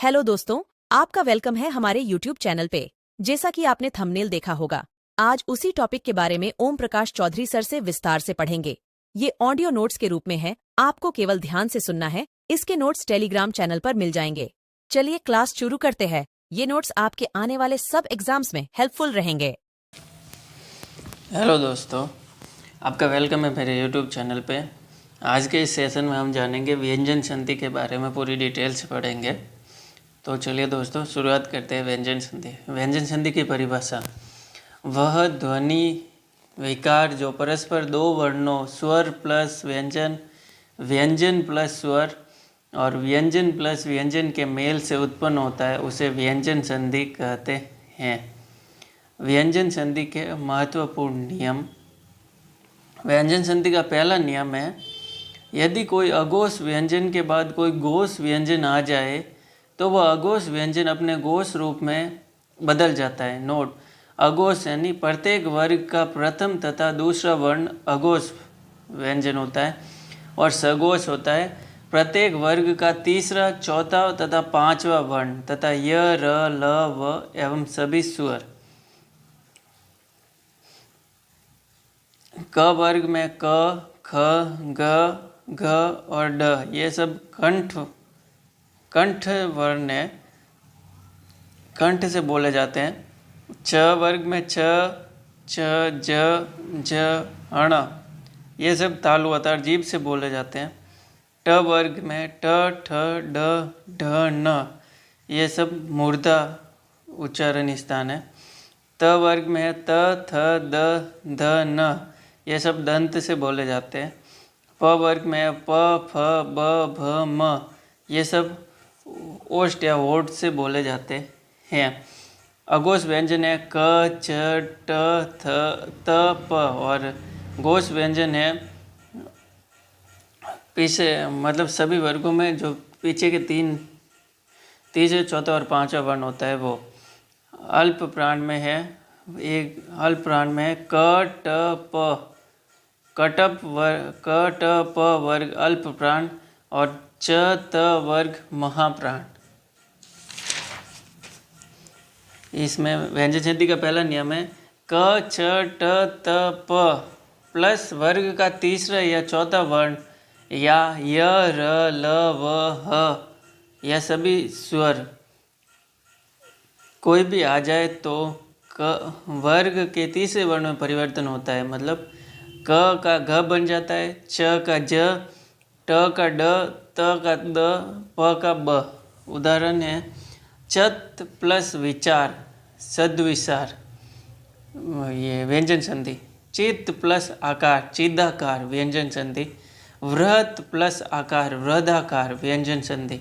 Hello दोस्तों, आपका welcome है हमारे यूट्यूब चैनल पे। जैसा कि आपने थंबनेल देखा होगा, आज उसी टॉपिक के बारे में ओम प्रकाश चौधरी सर से विस्तार से पढ़ेंगे। ये ऑडियो नोट्स के रूप में है, आपको केवल ध्यान से सुनना है। इसके नोट्स टेलीग्राम चैनल पर मिल जाएंगे। चलिए क्लास शुरू करते हैं। ये नोट्स आपके आने वाले सब एग्जाम्स में हेल्पफुल रहेंगे। हेलो दोस्तों, आपका वेलकम है मेरे यूट्यूब चैनल पे। आज के इस सेशन में हम जानेंगे व्यंजन संधि के बारे में, पूरी डिटेल से पढ़ेंगे। तो चलिए दोस्तों, शुरुआत करते हैं व्यंजन संधि। व्यंजन संधि की परिभाषा: वह ध्वनि विकार जो परस्पर दो वर्णों स्वर प्लस व्यंजन, व्यंजन प्लस स्वर और व्यंजन प्लस व्यंजन के मेल से उत्पन्न होता है, उसे व्यंजन संधि कहते हैं। व्यंजन संधि के महत्वपूर्ण नियम। व्यंजन संधि का पहला नियम है, यदि कोई अघोष व्यंजन के बाद कोई घोष व्यंजन आ जाए तो वह अघोष व्यंजन अपने घोष रूप में बदल जाता है। नोट: अघोष यानी प्रत्येक वर्ग का प्रथम तथा दूसरा वर्ण अघोष व्यंजन होता है, और सघोष होता है प्रत्येक वर्ग का तीसरा, चौथा तथा पांचवा वर्ण तथा य, र, ल, व एवं सभी स्वर। क वर्ग में क, ख, ग, घ और ड, ये सब कंठ वर्ण है, कंठ से बोले जाते हैं। च वर्ग में छ, च, ज, झ, अण, ये सब तालु अतार जीभ से बोले जाते हैं। ट वर्ग में ट, ठ, ड, ढ, न, ये सब मूर्धा उच्चारण स्थान है। त वर्ग में त, थ, द, ध, न, ये सब दंत से बोले जाते हैं। प वर्ग में प, फ, ब, भ, म, ये सब ओष्ठ या होठ से बोले जाते हैं। अघोष व्यंजन है क, च, ट, थ, त, प, और घोष व्यंजन है पीछे, मतलब सभी वर्गों में जो पीछे के तीसरे, चौथा और पांचवा वर्ण होता है वो। अल्प प्राण में है, एक अल्प प्राण में है क, ट, प, कटप वर्ग, क, ट, प वर्ग अल्प प्राण और च, त वर्ग महाप्राण। इसमें व्यंजन संधि का पहला नियम है, क, छ, ट, त, प प्लस वर्ग का तीसरा या चौथा वर्ण या य, र, ल, व, ह, यह सभी स्वर कोई भी आ जाए तो वर्ग के तीसरे वर्ण में परिवर्तन होता है। मतलब क का घ बन जाता है, च का ज, ट का ड, त का द, प का ब। उदाहरण है चत प्लस विचार, सद्विचार, ये व्यंजन संधि। चित्त प्लस आकार, चिदाकार, व्यंजन संधि। वृहत प्लस आकार, वृहदाकार, व्यंजन संधि।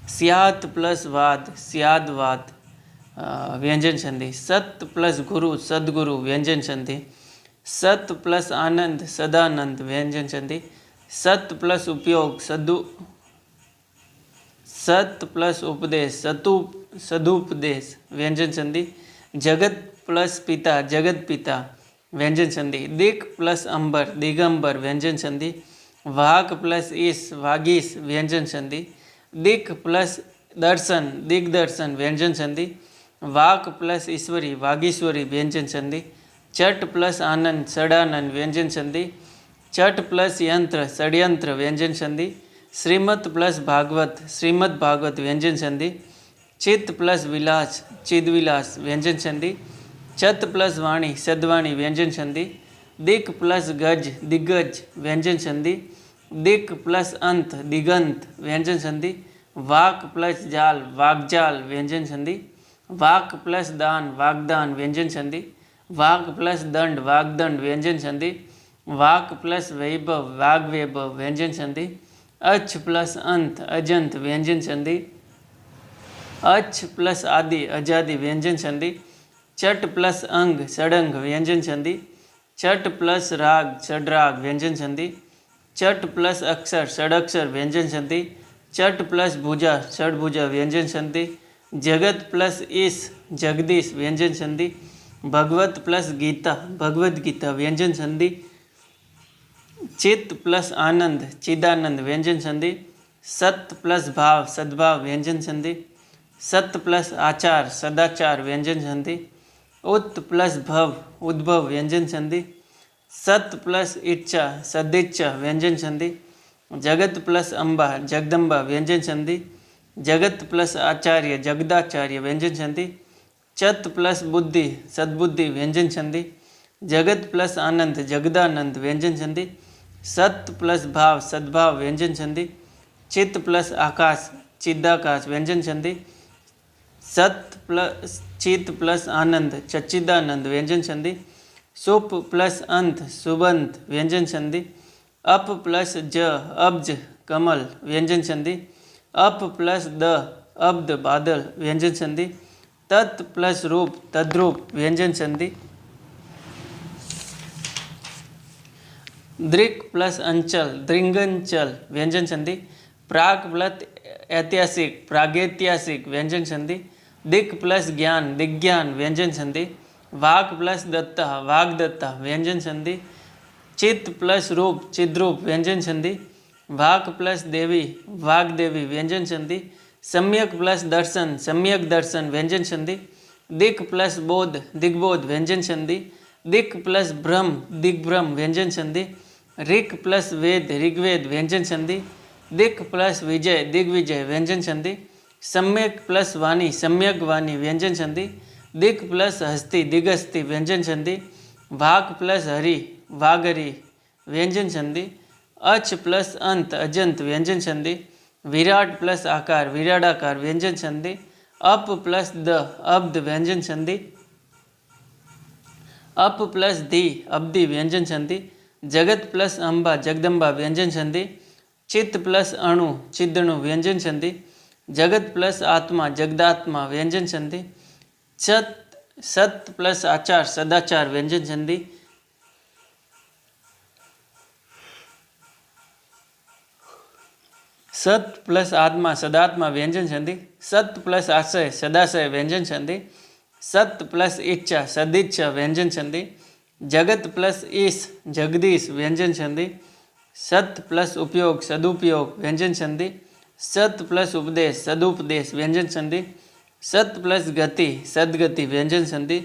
स्यात् प्लस वाद, स्याद्वाद, व्यंजन संधि। सत प्लस गुरु, सद्गुरु, व्यंजन संधि। सत प्लस आनंद, सदानंद, व्यंजन संधि। सत प्लस उपयोग, सत प्लस उपदेश, सदुपदेश, व्यंजन संधि। जगत प्लस पिता, जगत पिता, व्यंजन संधि। दिक् प्लस अंबर, दिगंबर, व्यंजन संधि। वाक प्लस ईश, वागीश, व्यंजन संधि। दिक् प्लस दर्शन, दिग्दर्शन, व्यंजन संधि। वाक प्लस ईश्वरी, वागीश्वरी, व्यंजन संधि। चट प्लस आनंद, षडानंद, व्यंजन संधि। चट प्लस यंत्र, षड्यंत्र, व्यंजन संधि। श्रीमत प्लस भागवत, श्रीमद् भागवत, व्यंजन संधि। चित्त प्लस विलास, चिदविलास, व्यंजन संधि। चत प्लस वाणी, सद्वाणी, व्यंजन संधि। दिक् प्लस गज, दिग्गज, व्यंजन संधि। दिक् प्लस अंत, दिगंत, व्यंजन संधि। वाक प्लस जाल, वाग्जाल, व्यंजन संधि। वाक प्लस दान, वाग्दान, व्यंजन संधि। वाक प्लस दंड, वाग्दंड, व्यंजन संधि। वाक प्लस वैभव, वाग्वैभव, व्यंजन संधि। अच्छ प्लस अंत, अजंत, व्यंजन संधि। अच्छ प्लस आदि, अजादि, व्यंजन संधि। चट प्लस अंग, षडंग, व्यंजन संधि। चट प्लस राग, षड्राग, व्यंजन संधि। चट प्लस अक्षर, षडक्षर, व्यंजन संधि। चट प्लस भुजा, षडभुजा, व्यंजन संधि। जगत प्लस ईश, जगदीश, व्यंजन संधि। भगवत प्लस गीता, भगवद गीता, व्यंजन संधि। चित्त प्लस आनंद, चिदानंद, व्यंजन संधि। सत प्लस भाव, सद्भाव, व्यंजन संधि। सत् प्लस आचार सदाचार व्यंजन संधि। उत प्लस भव उद्भव व्यंजन संधि। सत प्लस इच्छा सदिच्छा व्यंजन संधि। जगत प्लस अम्बा जगदम्बा व्यंजन संधि। जगत प्लस आचार्य जगदाचार्य व्यंजन संधि। चत प्लस बुद्धि सद्बुद्धि व्यंजन संधि। जगत प्लस आनंद जगदानंद व्यंजन संधि। सत प्लस भाव सद्भाव व्यंजन संधि। चित्त प्लस आकाश चिदाकाश व्यंजन संधि। सत प्लस चित प्लस आनंद सच्चिदानंद व्यंजन संधि। सुप प्लस अंत सुबंत व्यंजन संधि। अप प्लस ज अब्ज कमल व्यंजन संधि। अप प्लस द अब्द बादल व्यंजन संधि। तत् प्लस रूप तद्रूप व्यंजन संधि। दृक् प्लस अंचल दृंगंचल व्यंजन संधि। प्राग प्लस ऐतिहासिक प्रागैतिहासिक व्यंजन संधि। दिक् प्लस ज्ञान दिग्ज्ञान व्यंजन संधि। वाक् प्लस दत्ता वाग्दत्ता व्यंजन संधि। चित्त प्लस रूप चिद्रूप व्यंजन संधि। वाक् प्लस देवी वाग्देवी व्यंजन संधि। सम्यक प्लस दर्शन सम्यक दर्शन व्यंजन संधि। दिक् प्लस बोध दिग्बोध व्यंजन संधि। दिक् प्लस ब्रह्म दिग्भ्रम व्यंजन संधि। ऋक् प्लस वेद ऋग्वेद व्यंजन संधि। दिक् प्लस विजय दिग्विजय व्यंजन संधि। सम्यक प्लस वाणी सम्यक वाणी व्यंजन संधि। दिक् प्लस हस्ति दिगस्ति व्यंजन संधि। वाक् प्लस हरि वागरी व्यंजन संधि। अच प्लस अंत अजंत व्यंजन संधि। विराट प्लस आकार विराडाकार व्यंजन संधि। अप प्लस द अब्द व्यंजन संधि। अप प्लस धी अब्दी व्यंजन संधि। जगत प्लस अम्बा जगदम्बा व्यंजन संधि। चित्त प्लस अणु चिदणु व्यंजन संधि। जगत प्लस आत्मा जगदात्मा व्यंजन संधि। सत प्लस आचार सदाचार व्यंजन संधि। सत प्लस आत्मा सदात्मा व्यंजन संधि। सत प्लस आशय सदाशय व्यंजन संधि। सत प्लस इच्छा सदिच्छा व्यंजन संधि। जगत प्लस ईश जगदीश व्यंजन संधि। सत प्लस उपयोग सदुपयोग व्यंजन संधि। सत प्लस उपदेश सदुपदेश व्यंजन संधि। सत प्लस गति सदगति व्यंजन संधि।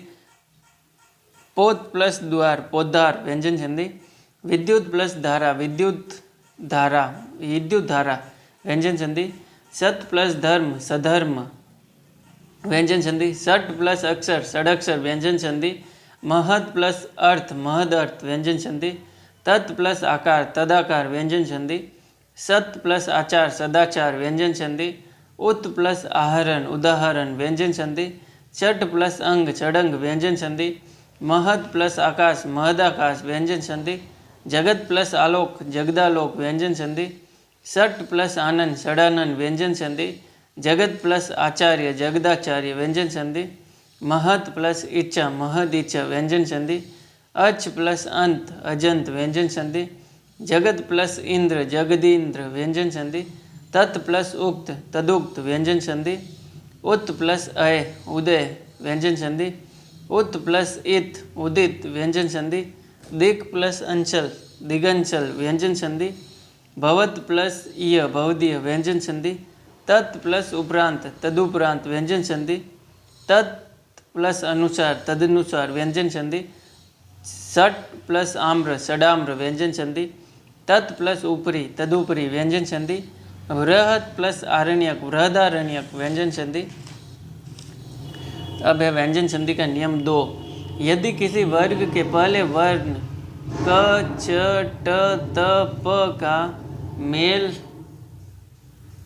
पोत प्लस द्वार पोद्धार व्यंजन संधि। विद्युत प्लस धारा विद्युत धारा व्यंजन संधि। सत प्लस धर्म सधर्म व्यंजन संधि। सट प्लस अक्षर षडक्षर व्यंजन संधि। महत् प्लस अर्थ महद अर्थ व्यंजन संधि। तत् प्लस आकार तदाकार व्यंजन संधि। सत प्लस आचार सदाचार व्यंजन संधि। उत प्लस आहरण उदाहरण व्यंजन संधि। चट प्लस अंग चडंग व्यंजन संधि। महत् प्लस आकाश महदाकाश व्यंजन संधि। जगत प्लस आलोक जगदालोक व्यंजन संधि। सट प्लस आनंद षडानंद व्यंजन संधि। जगत प्लस आचार्य जगदाचार्य व्यंजन संधि। महत् प्लस इच्छा महद इच्छा व्यंजन संधि। अच प्लस अंत अजंत व्यंजन संधि। जगत प्लस इंद्र जगदींद्र व्यंजन संधि। तत् प्लस उक्त तदुक्त व्यंजन संधि। उत प्लस अय उदय व्यंजन संधि। उत प्लस इत उदित व्यंजन संधि। दिक् प्लस अंचल दिगंचल व्यंजन संधि। भवत प्लस इय भवदीय व्यंजन संधि। तत् प्लस उपरांत तदुपरांत व्यंजन संधि। तत् प्लस अनुसार तदनुसार व्यंजन संधि। सट प्लस आम्र षडाम्र व्यंजन संधि। तत् प्लस ऊपरी तदुपरी व्यंजन संधि। बृहत प्लस आरण्यक बृहदारण्यक व्यंजन संधि। अब है व्यंजन संधि का नियम 2। यदि किसी वर्ग के पहले वर्ण क च ट त प का मेल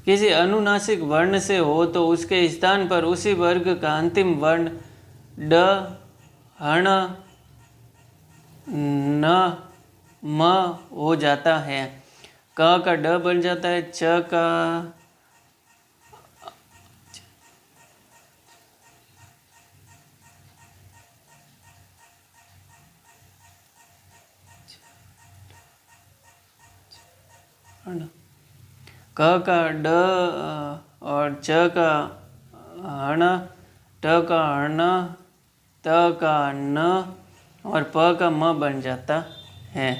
किसी अनुनासिक वर्ण से हो तो उसके स्थान पर उसी वर्ग का अंतिम वर्ण ड हण न म हो जाता है। क का ड बन जाता है। च का क का ड और च का हण ट का हण त का न और प का म बन जाता है।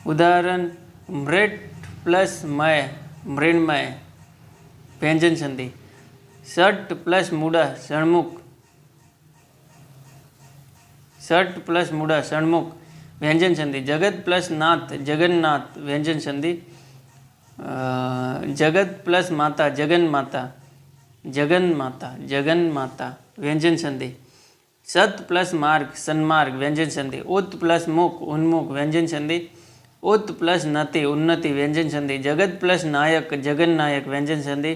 उदाहरण मृट प्लस मय मृण्मय व्यंजन संधि। षट प्लस मूढ़ा षणमुख, षट प्लस मूढ़ा षणमुख व्यंजन संधि। जगत प्लस नाथ जगन्नाथ व्यंजन संधि। जगत प्लस माता जगन माता, जगन माता, जगन माता व्यंजन संधि। सत प्लस मार्ग सन्मार्ग व्यंजन संधि। उत प्लस मुख उन्मुख व्यंजन संधि। उत प्लस नति उन्नति व्यंजन संधि। जगत प्लस नायक जगन नायक व्यंजन संधि।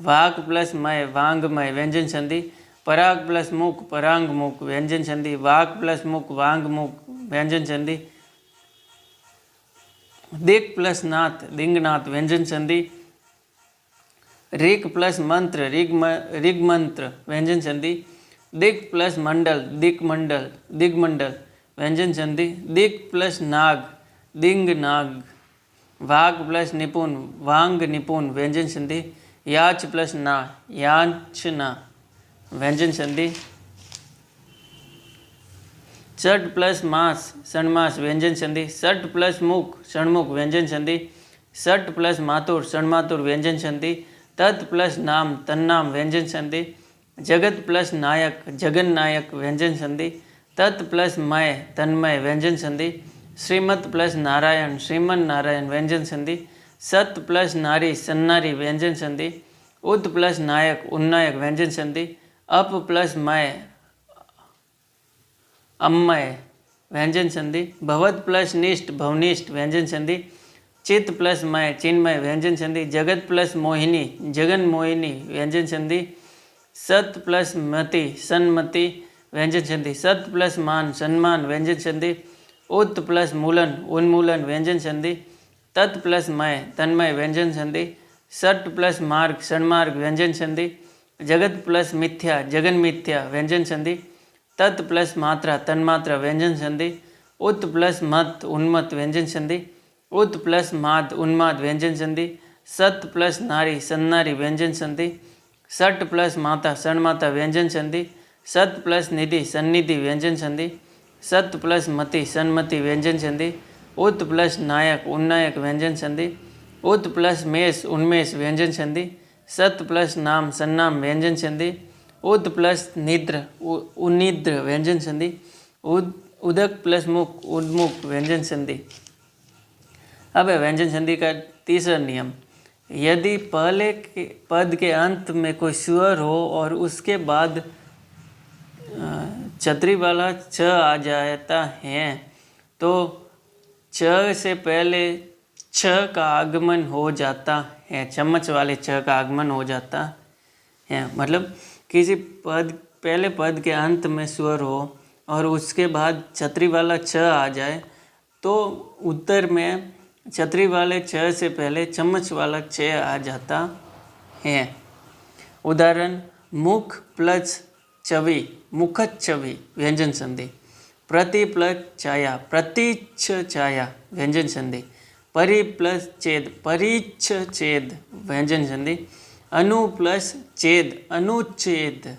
वाक प्लस मय वांगमय व्यंजन संधि। पराग प्लस मुख परांग मुख व्यंजन संधि। वाक प्लस मुख वांग मुख व्यंजन संधि। दिक् प्लस नाथ दिंगनाथ व्यंजन संधि। ऋक् प्लस मंत्र ऋग मंत्र व्यंजन संधि। दिक् प्लस मंडल दिक् मंडल दिग्मंडल व्यंजन संधि। दिक् प्लस नाग दिंग नाग। वाग प्लस निपुण वांग निपुण व्यंजन संधि। याच प्लस ना याच ना व्यंजन संधि। षट प्लस मास षणमास व्यंजन संधि। षट प्लस मुख षणमुख व्यंजन संधि। षट प्लस मातुर षणमातुर व्यंजन संधि। तत् प्लस नाम तन्नाम व्यंजन संधि। जगत प्लस नायक जगन नायक व्यंजन संधि। तत् प्लस मय तन्मय व्यंजन संधि। श्रीमत प्लस नारायण श्रीमन नारायण व्यंजन संधि। सत प्लस नारी सन्नारी व्यंजन संधि। उत प्लस नायक उन्नायक व्यंजन संधि। अप प्लस मय अम्मय व्यंजन संधि। भवत प्लस निष्ठ भवनिष्ठ व्यंजन संधि। चित प्लस मय चिन्मय व्यंजन संधि। जगत प्लस मोहिनी जगन मोहिनी व्यंजन संधि। सत प्लस मति सन्मति व्यंजन संधि। सत प्लस मान सम्मान व्यंजन संधि। उत प्लस मूलन उन्मूलन व्यंजन संधि। तत् प्लस मय तन्मय व्यंजन संधि। सट प्लस मार्ग षणमार्ग व्यंजन संधि। जगत प्लस मिथ्या जगन मिथ्या व्यंजन संधि। तत् प्लस मात्रा तन्मात्रा व्यंजन संधि। उत प्लस मत उन्मत व्यंजन संधि। उत प्लस माद उन्माद व्यंजन संधि। सत प्लस नारी सन्नारी व्यंजन संधि। सट प्लस माता सणमाता व्यंजन संधि। सत प्लस निधि सन्निधि व्यंजन संधि। सत प्लस मति सन्मति व्यंजन संधि। उत प्लस नायक उन्नायक व्यंजन संधि। उत प्लस मेष उन्मेष व्यंजन संधि। सत प्लस नाम सन्नाम व्यंजन संधि। उद प्लस निद्र उनिद्र व्यंजन संधि। उदक प्लस मुख उद्मुख व्यंजन संधि। अब है व्यंजन संधि का तीसरा नियम। यदि पहले के पद के अंत में कोई स्वर हो और उसके बाद छतरी वाला छ आ जाता है तो छ से पहले छ का आगमन हो जाता है, चम्मच वाले छ का आगमन हो जाता है। मतलब किसी पद पहले पद के अंत में स्वर हो और उसके बाद छतरी वाला छ आ जाए तो उत्तर में छतरी वाले छ से पहले चम्मच वाला छ आ जाता है। उदाहरण मुख प्लस छवि मुखच छवि व्यंजन संधि। प्रति प्लस छाया प्रतिच्छ छाया व्यंजन संधि। परि प्लस छेद परिच्छ छेद व्यंजन संधि। अनु प्लस छेद अनुच्छेद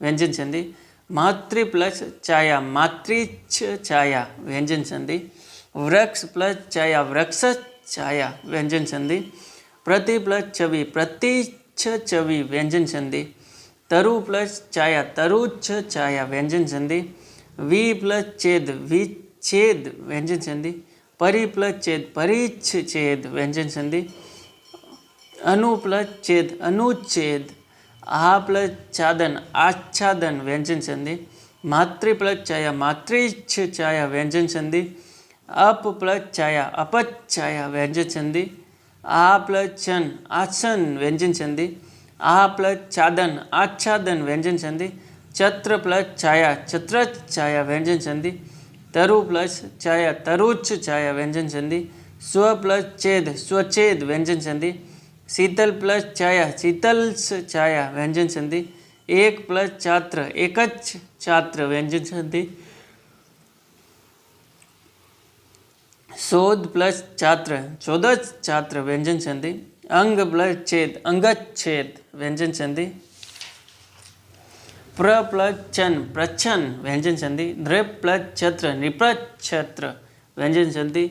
व्यंजन संधि। मातृ प्लस छाया मातृच्छ छाया व्यंजन संधि। वृक्ष प्लस छाया वृक्ष छाया व्यंजन संधि। प्रति प्लस छवि प्रतिच्छ छवि व्यंजन संधि। तरु प्लस छाया तरुच्छ छाया व्यंजन संधि। वि प्लस छेद विच्छेद व्यंजन संधि। परि प्लस छेद परिच्छ छेद व्यंजन संधि। अनु प्लस छेद अनुच्छेद। आ प्लस छादन आच्छादन व्यंजन संधि। मातृ प्लस छाया मातृच्छ छाया व्यंजन संधि। अप प्लस छाया अपच्छाया व्यंजन संधि। आ प्लस शन आसन व्यंजन संधि। आ प्लस छादन आच्छादन व्यंजन संधि। छत्र प्लस छाया छत्र छाया व्यंजन संधि। तरु प्लस छाया तरुच्छ छाया व्यंजन संधि। स्व प्लस छेद स्वच्छेद व्यंजन संधि। शीतल प्लस छाया शीतल छाया व्यंजन संधि। एक प्लस छात्र एकच छात्र व्यंजन संधि। शोध प्लस छात्र शोधच छात्र व्यंजन संधि। अंग प्लस छेद अंगच्छेद व्यंजन संधि। प्र प्लस छन प्रच्छन व्यंजन संधि। नृप प्लस छत्र नृपच्छत्र व्यंजन संधि।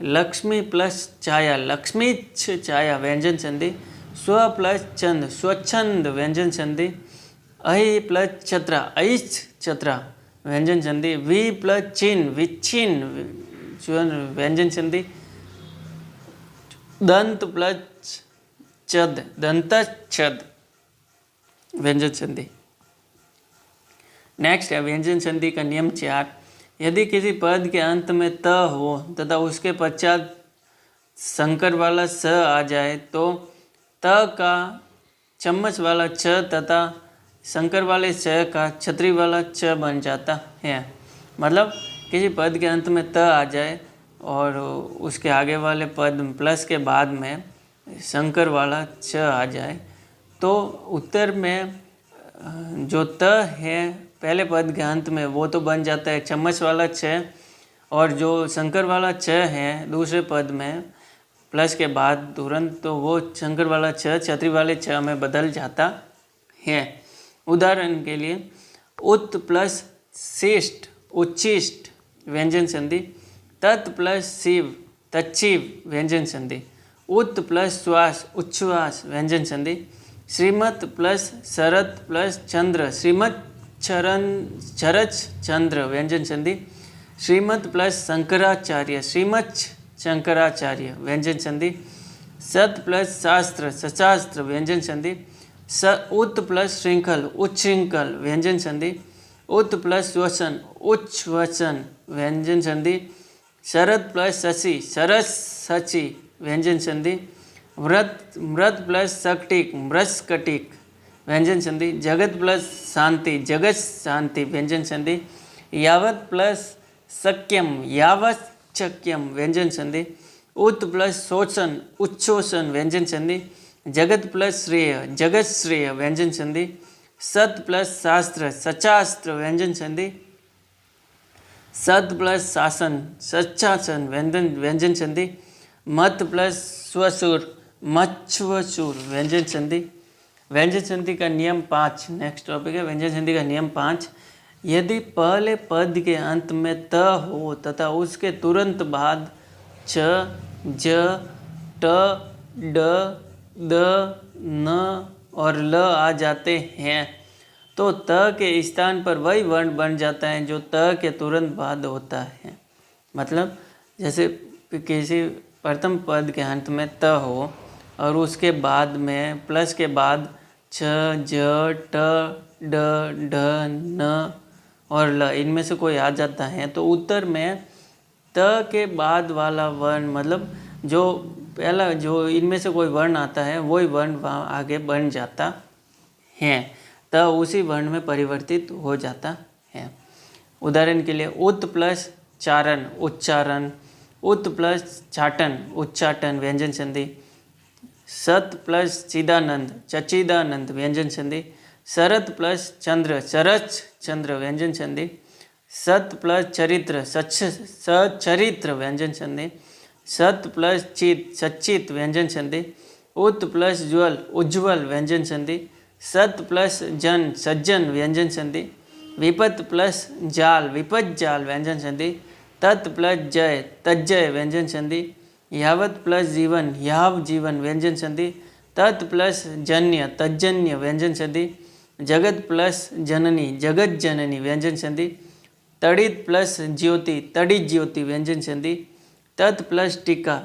लक्ष्मी प्लस छाया लक्ष्मीच्छ छाया व्यंजन संधि। स्व प्लस चंद स्वच्छंद व्यंजन संधि। अहि प्लस छत्रा ऐच्छ छत्रा व्यंजन संधि। वि प्लस चिन विच्छिन्न व्यंजन संधि। दंत प्लस चद दंतच्छद व्यंजन संधि। नेक्स्ट है व्यंजन संधि का नियम 4। यदि किसी पद के अंत में त हो तथा उसके पश्चात संकर वाला स आ जाए तो त का चम्मच वाला च तथा संकर वाले च का छतरी वाला च बन जाता है। मतलब किसी पद के अंत में त आ जाए और उसके आगे वाले पद प्लस के बाद में संकर वाला च आ जाए तो उत्तर में जो त है पहले पद के अंत में वो तो बन जाता है चम्मच वाला छ, और जो संकर वाला च है दूसरे पद में प्लस के बाद तुरंत तो वो संकर वाला छ छतरी वाले छ में बदल जाता है। उदाहरण के लिए उत प्लस शिष्ट उच्छिष्ट व्यंजन संधि। तत् प्लस शिव तच्छिव व्यंजन संधि। उत प्लस श्वास उच्छ्वास व्यंजन संधि। श्रीमत प्लस शरत प्लस चंद्र श्रीमत चरच चंद्र व्यंजन संधि। श्रीमत प्लस शंकराचार्य श्रीमत शंकराचार्य व्यंजन संधि। सत प्लस शास्त्र सशास्त्र व्यंजन संधि। उत प्लस श्रृंखल उच्छृंखल व्यंजन संधि। उत प्लस वसन उच्छ्वसन व्यंजन संधि। शरद प्लस शशि सरस शचि व्यंजन संधि। व्रत प्लस शकटिक मृस्कटिक व्यंजन संधि। जगत प्लस शांति जगत शांति व्यंजन संधि। यावत प्लस शक्यम यावत शक्यम व्यंजन संधि। उत प्लस शोषण उच्छोषण व्यंजन संधि। जगत प्लस श्रेय जगत श्रेय व्यंजन संधि। सत प्लस शास्त्र सशास्त्र व्यंजन संधि। सत प्लस शासन सच्छासन व्यंजन संधि। मत प्लस स्वसुर मच्छ्वसुर व्यंजन संधि। व्यंजन संधि का नियम 5। नेक्स्ट टॉपिक है व्यंजन संधि का नियम 5। यदि पहले पद के अंत में त हो तथा उसके तुरंत बाद छ ज ट ड द न और ल आ जाते हैं तो त के स्थान पर वही वर्ण बन जाता है जो त के तुरंत बाद होता है। मतलब जैसे किसी प्रथम पद के अंत में त हो और उसके बाद में प्लस के बाद छ ज ट ड ढ न और ल इनमें से कोई आ जाता है तो उत्तर में त के बाद वाला वर्ण मतलब जो पहला जो इनमें से कोई वर्ण आता है वही वर्ण वहाँ आगे बन जाता है, त उसी वर्ण में परिवर्तित हो जाता है। उदाहरण के लिए उत प्लस चारण उच्चारण। उत प्लस चाटन उच्चाटन व्यंजन संधि। सत प्लस चिदानंद चचिदानंद व्यंजन संधि। शरत प्लस चंद्र चरच चंद्र व्यंजन संधि। सत प्लस चरित्र सचरित्र व्यंजन संधि। सत प्लस चित सच्चित व्यंजन संधि। उत प्लस ज्वल उज्ज्वल व्यंजन संधि। सत प्लस जन सज्जन व्यंजन संधि। विपत प्लस जाल विपत जाल व्यंजन संधि। तत् प्लस जय तज्जय व्यंजन संधि। यावत प्लस जीवन याव जीवन व्यंजन संधि। तत् प्लस जन्य तज्जन्य व्यंजन संधि। जगत प्लस जननी जगत जननी व्यंजन संधि। तड़ित प्लस ज्योति तड़ित ज्योति व्यंजन संधि। तत् प्लस टीका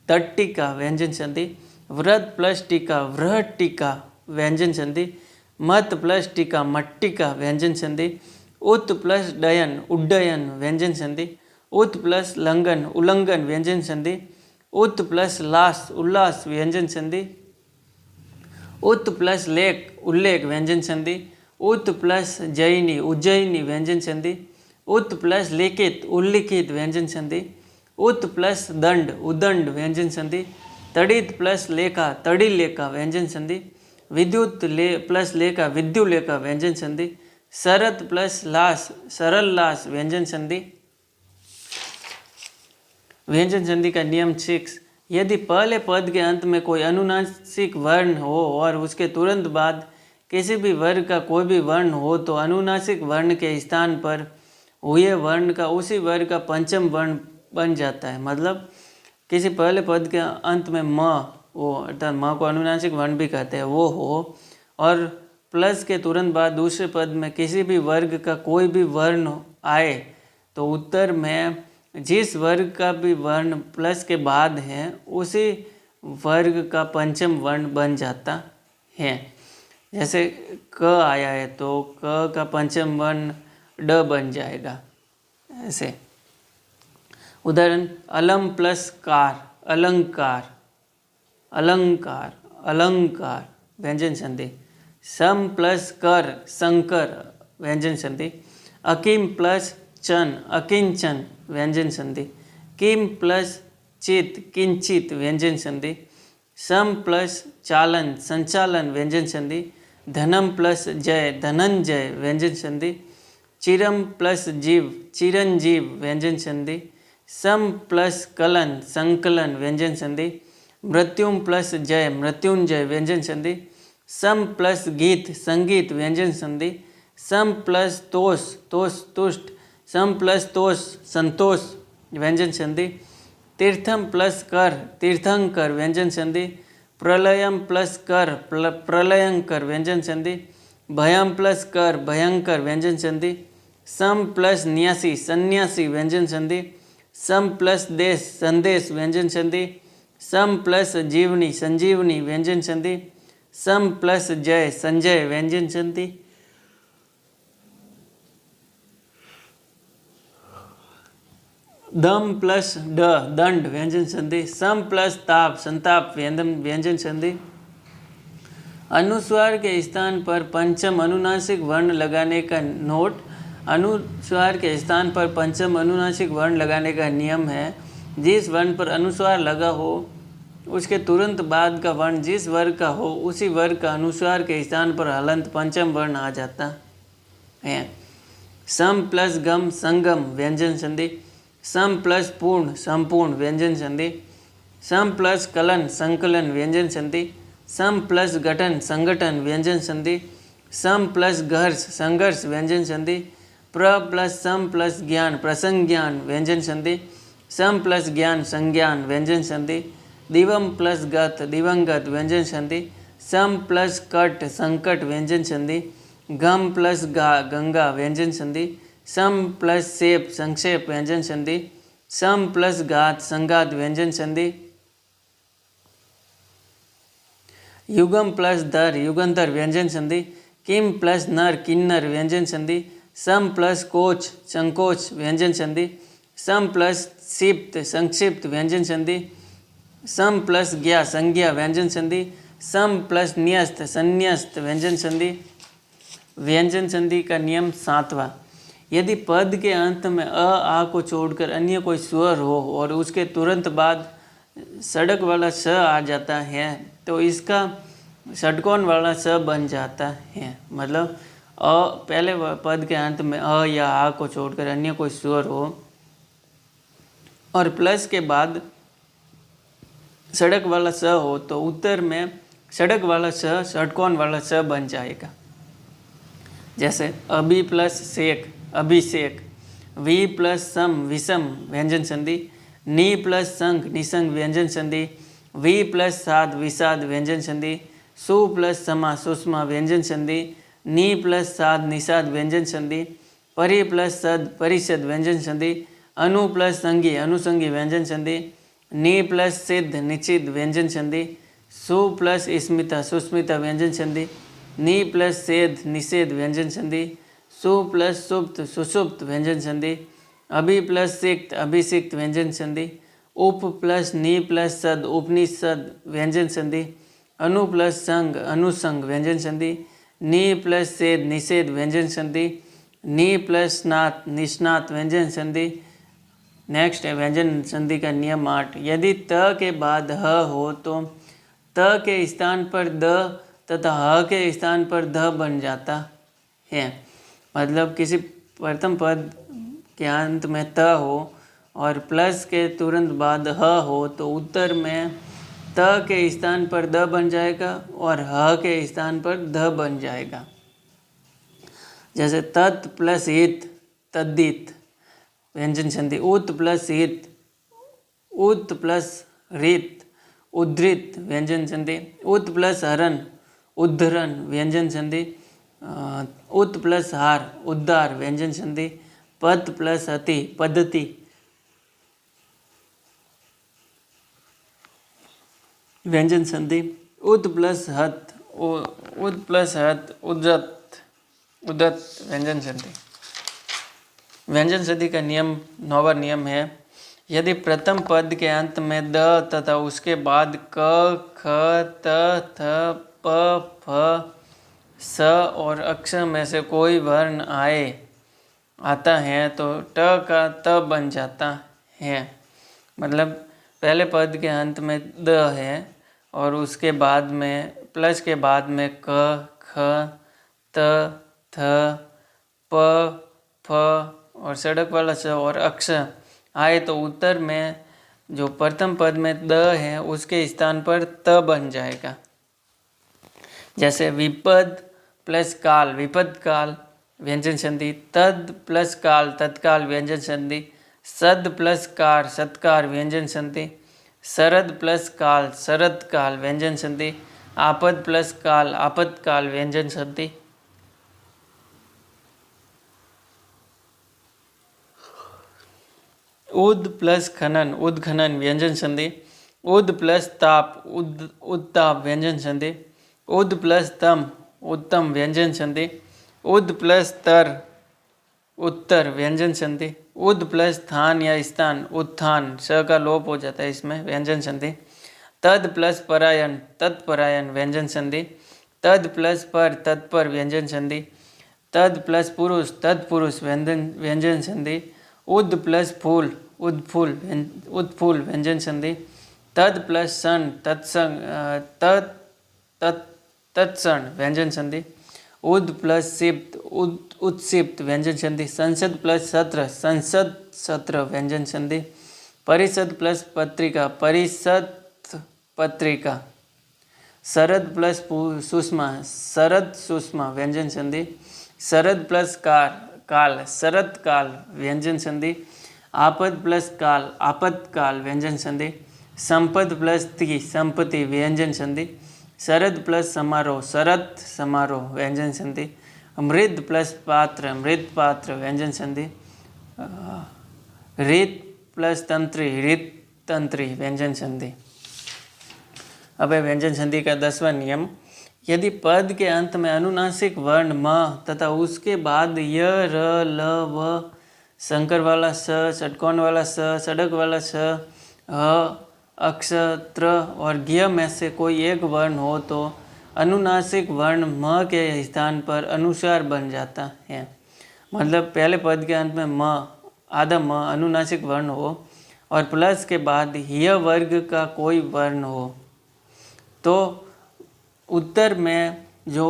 तट्टिका व्यंजन संधि। व्रत प्लस टीका व्रत टीका व्यंजन संधि। मत प्लस टीका मट्टिका व्यंजन संधि। उत प्लस डयन उड्डयन व्यंजन संधि। उत प्लस लंघन उल्लंघन व्यंजन संधि। उत प्लस लास उल्लास व्यंजन संधि। उत प्लस लेख उल्लेख व्यंजन संधि। उत प्लस जैनी उज्जैनी व्यंजन संधि। उत प्लस लिखित उल्लिखित व्यंजन संधि। उत प्लस दंड उदंड व्यंजन संधि। तड़ित प्लस लेखा तड़ी लेखा व्यंजन संधि। विद्युत प्लस लेखा विद्युलेखा व्यंजन संधि। शरत प्लस लास सरल लास व्यंजन संधि। व्यंजन संधि का नियम 6। यदि पहले पद के अंत में कोई अनुनासिक वर्ण हो और उसके तुरंत बाद किसी भी वर्ग का कोई भी वर्ण हो तो अनुनासिक वर्ण के स्थान पर हुए वर्ण का उसी वर्ग का पंचम वर्ण बन जाता है। मतलब किसी पहले पद के अंत में म वो अर्थात म को अनुनासिक वर्ण भी कहते हैं वो हो और प्लस के तुरंत बाद दूसरे पद में किसी भी वर्ग का कोई भी वर्ण आए तो उत्तर में जिस वर्ग का भी वर्ण प्लस के बाद है उसी वर्ग का पंचम वर्ण बन जाता है। जैसे क आया है तो क का पंचम वर्ण ड बन जाएगा। ऐसे उदाहरण अलम प्लस कार अलंकार, अलंकार, अलंकार व्यंजन संधि। सम प्लस कर संकर व्यंजन संधि। अकिम प्लस चन अकिंचन व्यंजन संधि। किम प्लस चित किंचित व्यंजन संधि। सम प्लस चालन संचालन व्यंजन संधि। धनम प्लस जय धनंजय व्यंजन संधि। चिरम प्लस जीव चिरंजीव व्यंजन संधि। सम प्लस कलन संकलन व्यंजन संधि। मृत्युम प्लस जय मृत्युंजय व्यंजन संधि। सम प्लस गीत संगीत व्यंजन संधि। सम प्लस तोष तोष तुष्ट। सम प्लस तोष संतोष व्यंजन संधि। तीर्थम प्लस कर तीर्थंकर व्यंजन संधि। प्रलयम प्लस कर प्रलयंकर व्यंजन संधि। भयम प्लस कर भयंकर व्यंजन संधि। सम प्लस न्यासी सन्यासी व्यंजन संधि। सम प्लस देश संदेश व्यंजन संधि। सम प्लस जीवनी संजीवनी व्यंजन संधि। सम प्लस जय संजय व्यंजन संधि। दम प्लस ड दंड व्यंजन संधि। सम प्लस ताप संताप व्यंजन संधि। अनुस्वार के स्थान पर पंचम अनुनासिक वर्ण लगाने का नोट। अनुस्वार के स्थान पर पंचम अनुनासिक वर्ण लगाने का नियम है जिस वर्ण पर अनुस्वार लगा हो उसके तुरंत बाद का वर्ण जिस वर्ग का हो उसी वर्ग का अनुस्वार के स्थान पर हलंत पंचम वर्ण आ जाता है। सम प्लस गम संगम व्यंजन संधि। सम प्लस पूर्ण संपूर्ण व्यंजन संधि। सम प्लस कलन संकलन व्यंजन संधि। सम प्लस गठन संगठन व्यंजन संधि। सम प्लस घर्ष संघर्ष व्यंजन संधि। प्र प्लस सम प्लस ज्ञान प्रसंज्ञान व्यंजन संधि। सम प्लस ज्ञान संज्ञान व्यंजन संधि। दिवम प्लस गत दिवंगत व्यंजन संधि। सम प्लस कट संकट व्यंजन संधि। गम प्लस गा गंगा व्यंजन संधि। सम प्लस सेप संक्षेप व्यंजन संधि। सम प्लस घात संघात व्यंजन संधि। युगम प्लस धर युगंधर व्यंजन संधि। किम प्लस नर किन्नर व्यंजन संधि। सम प्लस कोच संकोच व्यंजन संधि। सम प्लस क्षिप्त संक्षिप्त व्यंजन संधि। सम प्लस ज्ञा संज्ञा व्यंजन संधि। सम प्लस न्यस्त संन्यस्त व्यंजन संधि। व्यंजन संधि का नियम 7वां। यदि पद के अंत में आ को छोड़कर अन्य कोई स्वर हो और उसके तुरंत बाद सड़क वाला स आ जाता है तो इसका षटकोण वाला स बन जाता है। मतलब पहले पद के अंत में या आ को छोड़कर अन्य कोई स्वर हो और प्लस के बाद सड़क वाला स हो तो उत्तर में सड़क वाला स षटकोण वाला स बन जाएगा। जैसे अभी प्लस सेक अभिषेक। वी प्लस सम विषम व्यंजन संधि। नी प्लस संग निसंग व्यंजन संधि। वी प्लस साध विषाद व्यंजन संधि। सु प्लस समा सुषमा व्यंजन संधि। नी प्लस साध निषाद व्यंजन संधि। परि प्लस सद परिषद व्यंजन संधि। अनु प्लस संगी अनुसंगी व्यंजन संधि। नी प्लस सिद्ध निचिद व्यंजन संधि। सु प्लस स्मिता सुस्मिता व्यंजन संधि। नी प्लस सेध निषेध व्यंजन संधि। सु प्लस सुप्त सुषुप्त व्यंजन संधि। अभि प्लस सिक्त अभिषिक्त व्यंजन संधि। उप प्लस नी प्लस सद उपनिषद व्यंजन संधि। अनु प्लस संग अनुसंग व्यंजन संधि। नी प्लस सेध निषेध व्यंजन संधि। नी प्लस स्नात निष्णात व्यंजन संधि। नेक्स्ट है व्यंजन संधि का नियम 8। यदि त के बाद ह हो तो त के स्थान पर द तथा ह के स्थान पर ध बन जाता है। मतलब किसी प्रथम पद के अंत में त हो और प्लस के तुरंत बाद ह हो तो उत्तर में त के स्थान पर द बन जाएगा और ह के स्थान पर ध बन जाएगा। जैसे तत् प्लस हित तद्दित व्यंजन संधि। उत प्लस हित उत प्लस रित उद्धृत व्यंजन संधि। उत प्लस हरन उद्धरण व्यंजन संधि। उत प्लस हार उद्धार व्यंजन संधि। पद प्लस अति पद्धति व्यंजन संधि। उद प्लस हत उदत व्यंजन संधि। व्यंजन संधि का नियम 9वां नियम है, यदि प्रथम पद के अंत में द तथा उसके बाद क ख त थ प फ स और अक्षर में से कोई वर्ण आता है तो ट का त बन जाता है। मतलब पहले पद के अंत में द है और उसके बाद में प्लस के बाद में क ख त थ प फ और सड़क वाला स और अक्षर आए तो उत्तर में जो प्रथम पद में द है उसके स्थान पर त बन जाएगा। जैसे विपद प्लस काल विपद काल व्यंजन संधि। तद प्लस काल तत्काल व्यंजन संधि। सद प्लस कार सत्कार व्यंजन संधि। शरद प्लस काल शरद काल व्यंजन संधि। आपद प्लस काल आपत्काल व्यंजन संधि। उद प्लस खनन उद्खनन व्यंजन संधि। उद प्लस ताप उद्ताप व्यंजन संधि। उद प्लस तम उत्तम व्यंजन संधि। उद प्लस तर उत्तर व्यंजन संधि। उद प्लस थान या स्थान उत्थान स का लोप हो जाता है इसमें व्यंजन संधि। तद प्लस परायण तत्परायण व्यंजन संधि। तद प्लस पर तत्पर व्यंजन संधि। तद प्लस पुरुष तत्पुरुष व्यंजन संधि। उद प्लस फूल उत्फूल व्यंजन संधि। तद प्लस सन तत्सण व्यंजन संधि। उद प्लस सिप्त उत्सिप्त व्यंजन संधि। संसद प्लस सत्र संसद सत्र व्यंजन संधि। परिषद प्लस पत्रिका परिषद पत्रिका। शरद प्लस सुषमा शरद सुषमा व्यंजन संधि। शरद प्लस काल शरद काल व्यंजन संधि। आपद प्लस काल आपत्काल व्यंजन संधि। संपद प्लस ति संपत्ति व्यंजन संधि। शरद प्लस समारोह शरद समारोह व्यंजन संधि। मृद प्लस पात्र मृद पात्र व्यंजन संधि। रीत प्लस तंत्री रीत तंत्री व्यंजन संधि। अब है व्यंजन संधि का 10वां नियम, यदि पद के अंत में अनुनासिक वर्ण म तथा उसके बाद य र ल व संकर वाला स षटकोण वाला स सड़क वाला स ह अक्षर त्र और ज्ञ में से कोई एक वर्ण हो तो अनुनासिक वर्ण म के स्थान पर अनुस्वार बन जाता है। मतलब पहले पद के अंत में म आधा म अनुनासिक वर्ण हो और प्लस के बाद य वर्ग का कोई वर्ण हो तो उत्तर में जो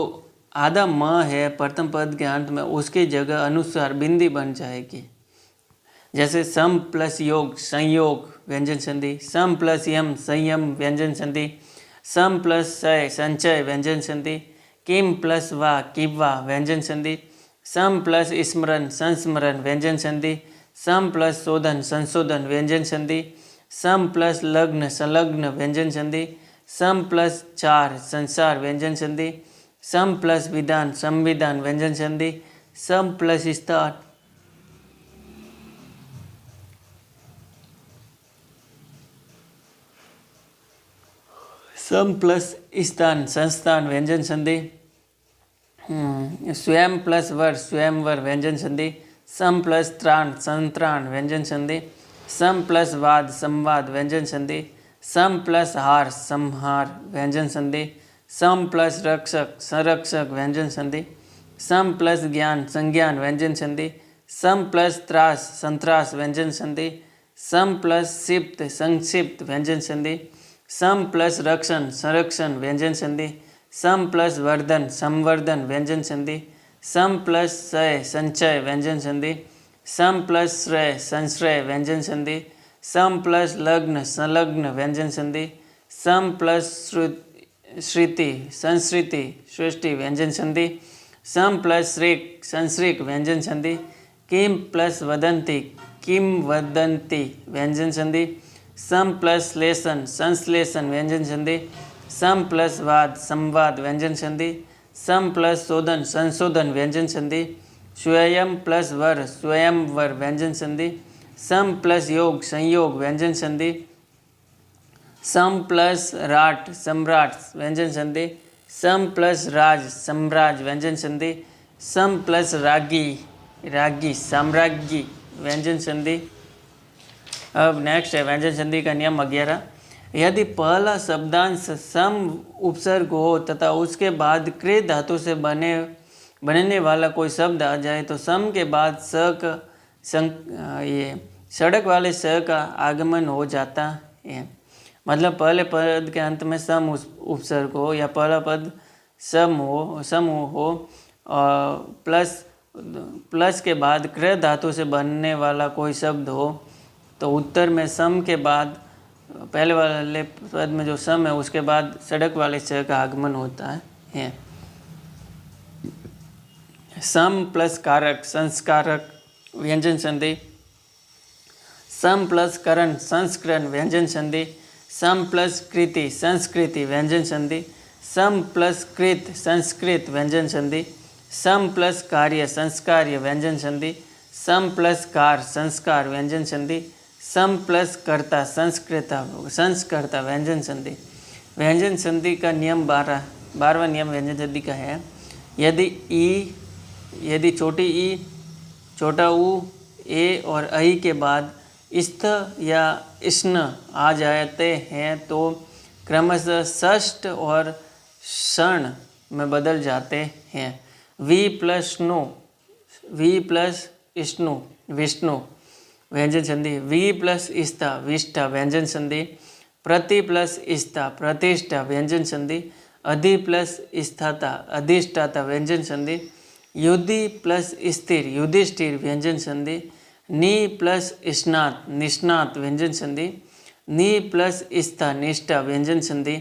आधा म है प्रथम पद के अंत में उसकी जगह अनुस्वार बिंदी बन जाएगी। जैसे सम प्लस योग संयोग व्यंजन संधि। सम प्लस यम संयम व्यंजन संधि। सम प्लस सय संचय व्यंजन संधि। किम प्लस वा किवा व्यंजन संधि। सम प्लस स्मरण संस्मरण व्यंजन संधि। सम प्लस शोधन संशोधन व्यंजन संधि। सम प्लस लग्न संलग्न व्यंजन संधि। सम प्लस चार संसार व्यंजन संधि। सम प्लस विधान संविधान व्यंजन संधि। सम प्लस स्थान सम प्लस स्थान संस्थान व्यंजन संधि। स्वयं प्लस वर स्वयंवर व्यंजन संधि। सम प्लस त्राण संत्राण व्यंजन संधि। सम प्लस वाद संवाद व्यंजन संधि। सम प्लस हार संहार व्यंजन संधि। सम प्लस रक्षक संरक्षक व्यंजन संधि। सम प्लस ज्ञान संज्ञान व्यंजन संधि। सम प्लस त्रास संत्रास व्यंजन संधि। सम प्लस सिप्त संक्षिप्त व्यंजन संधि। सम प्लस रक्षण संरक्षण व्यंजन संधि। सम प्लस वर्धन संवर्धन व्यंजन संधि। सम प्लस शय संचय व्यंजन संधि। सम प्लस श्रय संश्रय व्यंजन संधि। सम प्लस लग्न संलग्न व्यंजन संधि। सम प्लस श्रुति संस्कृति सृष्टि व्यंजन संधि। सम प्लस श्रीक संश्रिक व्यंजन संधि। किम प्लस वदंती किम वदंती व्यंजन संधि। सम प्लस लेसन संश्लेषण व्यंजन संधि, सम प्लस वाद संवाद व्यंजन संधि, सम प्लस शोधन संशोधन व्यंजन संधि, स्वयं प्लस वर स्वयंवर व्यंजन संधि, सम प्लस योग संयोग व्यंजन संधि, सम प्लस राट सम्राट व्यंजन संधि, सम प्लस राज सम्राज व्यंजन संधि, सम प्लस रागी रागी साम्राज्ञी व्यंजन संधि। अब नेक्स्ट है व्यंजन संधि का नियम 11। यदि पहला शब्दांश सम उपसर्ग हो तथा उसके बाद कृ धातु से बनने वाला कोई शब्द आ जाए तो सम के बाद ये सड़क वाले स का आगमन हो जाता है। मतलब पहले पद के अंत में सम उपसर्ग हो या पहला पद सम हो और प्लस के बाद कृ धातु से बनने वाला कोई शब्द हो तो उत्तर में सम के बाद पहले वाले पद में जो सम है उसके बाद सड़क वाले स का आगमन होता है। सम प्लस कारक संस्कारक व्यंजन संधि, सम प्लस करण संस्करण व्यंजन संधि, सम प्लस कृति संस्कृति व्यंजन संधि, सम प्लस कृत संस्कृत व्यंजन संधि, सम प्लस कार्य संस्कार्य व्यंजन संधि, सम प्लस कार संस्कार व्यंजन संधि, सम प्लस कर्ता संस्कर्ता व्यंजन संधि। व्यंजन संधि का नियम 12वां नियम व्यंजन संधि का है। यदि छोटी ई छोटा ऊ ए और ऐ के बाद स्थ या स्न आ जाते हैं तो क्रमशः षष्ठ और षण में बदल जाते हैं। वी प्लस स्नु विष्णु व्यंजन संधि, वी प्लस स्था विष्ठा व्यंजन संधि, प्रति प्लस स्था प्रतिष्ठा व्यंजन संधि, अधि प्लस स्थाता अधिष्ठाता व्यंजन संधि, युधि प्लस स्थिर युधिष्ठिर व्यंजन संधि, नि प्लस स्नात निष्णात व्यंजन संधि, नि प्लस स्था निष्ठा व्यंजन संधि,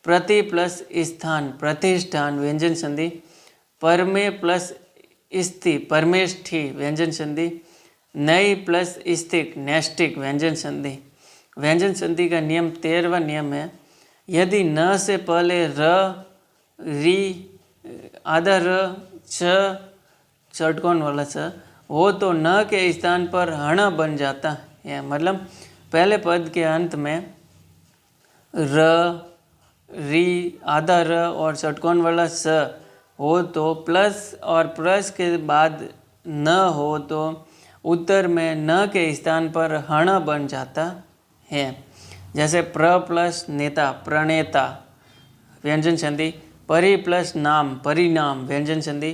प्रति प्लस स्थान प्रतिष्ठान व्यंजन संधि, परमे प्लस स्थि परमेष्ठी व्यंजन संधि, नई प्लस स्थिक नैष्टिक व्यंजन संधि। व्यंजन संधि का नियम 13वां नियम है। यदि न से पहले र री आधा र छ षटकोण वाला छ हो तो न के स्थान पर हण बन जाता है। मतलब पहले पद के अंत में र री आधा र और षटकोण वाला स हो तो प्लस और प्लस के बाद न हो तो उत्तर में न के स्थान पर हण बन जाता है। जैसे प्र प्लस नेता प्रणेता व्यंजन संधि, परि प्लस नाम परिणाम व्यंजन संधि,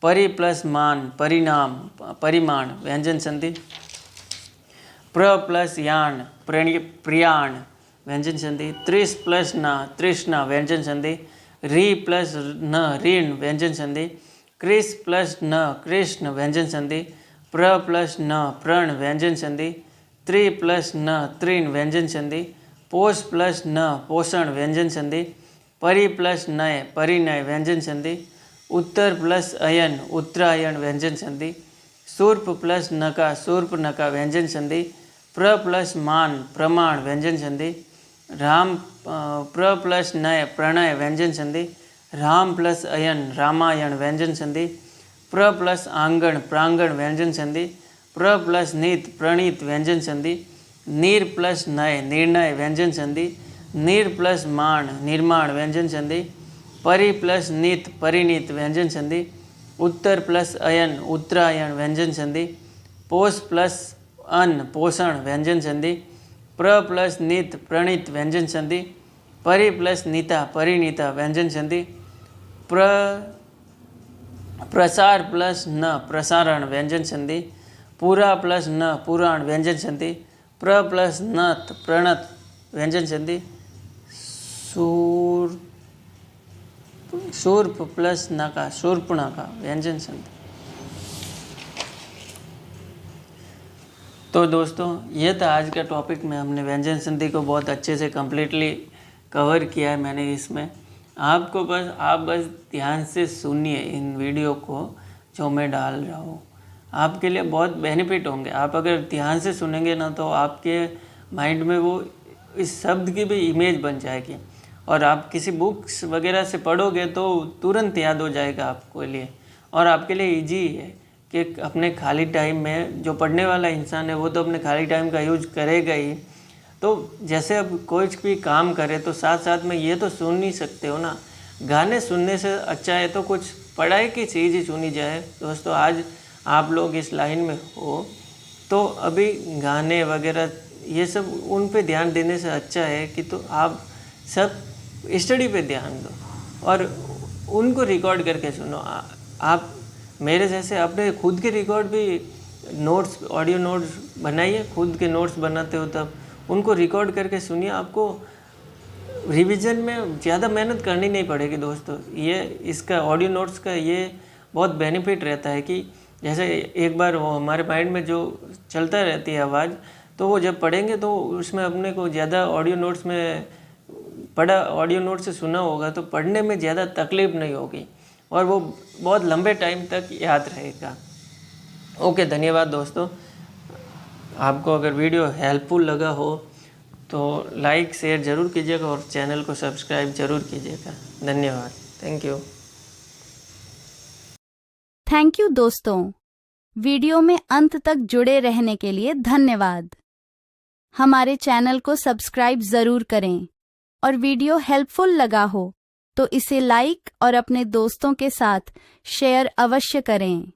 परि प्लस मान परिणाम परिमाण व्यंजन संधि, प्र प्लस यान प्रियाण व्यंजन संधि, त्रिस प्लस न तृष्णा व्यंजन संधि, री प्लस न ऋण व्यंजन संधि, कृष प्लस न कृष्ण व्यंजन संधि, प्र प्लस न प्रण व्यंजन संधि, त्रि प्लस न तृण व्यंजन संधि, पोष प्लस न पोषण व्यंजन संधि, परि प्लस नय परिणय व्यंजन संधि, उत्तर प्लस अयन उत्तरायण व्यंजन संधि, शूर्प प्लस नका शूर्प नका व्यंजन संधि, प्र प्लस मान प्रमाण व्यंजन संधि, राम प्र प्लस नय प्रणय व्यंजन संधि, राम प्लस अयन रामायण व्यंजन संधि, प्र प्लस आंगण प्रांगण व्यंजन संधि, प्र प्लस नीत प्रणीत व्यंजन संधि, नीर प्लस नय निर्णय व्यंजन संधि, नीर प्लस मान निर्माण व्यंजन संधि, परि प्लस नीत परिणीत व्यंजन संधि, उत्तर प्लस अयन उत्तरायण व्यंजन संधि, पोष प्लस अन्न पोषण व्यंजन संधि, प्र प्लस नीत प्रणीत व्यंजन संधि, परि प्लस नीता परिणीता व्यंजन संधि, प्रसार प्लस न प्रसारण व्यंजन संधि, पूरा प्लस न पुराण व्यंजन संधि, प्र प्लस नत प्रणत व्यंजन संधि, शूर्प प्लस नका शूर्पणखा व्यंजन संधि। तो दोस्तों ये था आज का टॉपिक में हमने व्यंजन संधि को बहुत अच्छे से कम्प्लीटली कवर किया है मैंने इसमें। आपको आप बस ध्यान से सुनिए इन वीडियो को जो मैं डाल रहा हूँ, आपके लिए बहुत बेनिफिट होंगे। आप अगर ध्यान से सुनेंगे ना तो आपके माइंड में वो इस शब्द की भी इमेज बन जाएगी। और आप किसी बुक्स वगैरह से पढ़ोगे तो तुरंत याद हो जाएगा आपके लिए, और आपके लिए इजी है कि अपने खाली टाइम में जो पढ़ने वाला इंसान है वो तो अपने खाली टाइम का यूज करेगा ही। तो जैसे अब कोई भी काम करे तो साथ साथ में ये तो सुन नहीं सकते हो ना, गाने सुनने से अच्छा है तो कुछ पढ़ाई की चीज़ ही सुनी जाए। दोस्तों आज आप लोग इस लाइन में हो तो अभी गाने वगैरह ये सब उन पे ध्यान देने से अच्छा है कि तो आप सब स्टडी पे ध्यान दो और उनको रिकॉर्ड करके सुनो। आप मेरे जैसे अपने खुद के रिकॉर्ड भी नोट्स, ऑडियो नोट्स बनाइए, खुद के नोट्स बनाते हो तब उनको रिकॉर्ड करके सुनिए। आपको रिवीजन में ज़्यादा मेहनत करनी नहीं पड़ेगी दोस्तों। ये इसका ऑडियो नोट्स का ये बहुत बेनिफिट रहता है कि जैसे एक बार वो हमारे माइंड में जो चलता रहती है आवाज़, तो वो जब पढ़ेंगे तो उसमें अपने को ज़्यादा ऑडियो नोट्स में पढ़ा, ऑडियो नोट से सुना होगा तो पढ़ने में ज़्यादा तकलीफ नहीं होगी और वो बहुत लंबे टाइम तक याद रहेगा। ओके, धन्यवाद दोस्तों। आपको अगर वीडियो हेल्पफुल लगा हो तो लाइक शेयर ज़रूर कीजिएगा और चैनल को सब्सक्राइब ज़रूर कीजिएगा। धन्यवाद। Thank you. थैंक यू दोस्तों, वीडियो में अंत तक जुड़े रहने के लिए धन्यवाद। हमारे चैनल को सब्सक्राइब ज़रूर करें और वीडियो हेल्पफुल लगा हो तो इसे लाइक और अपने दोस्तों के साथ शेयर अवश्य करें।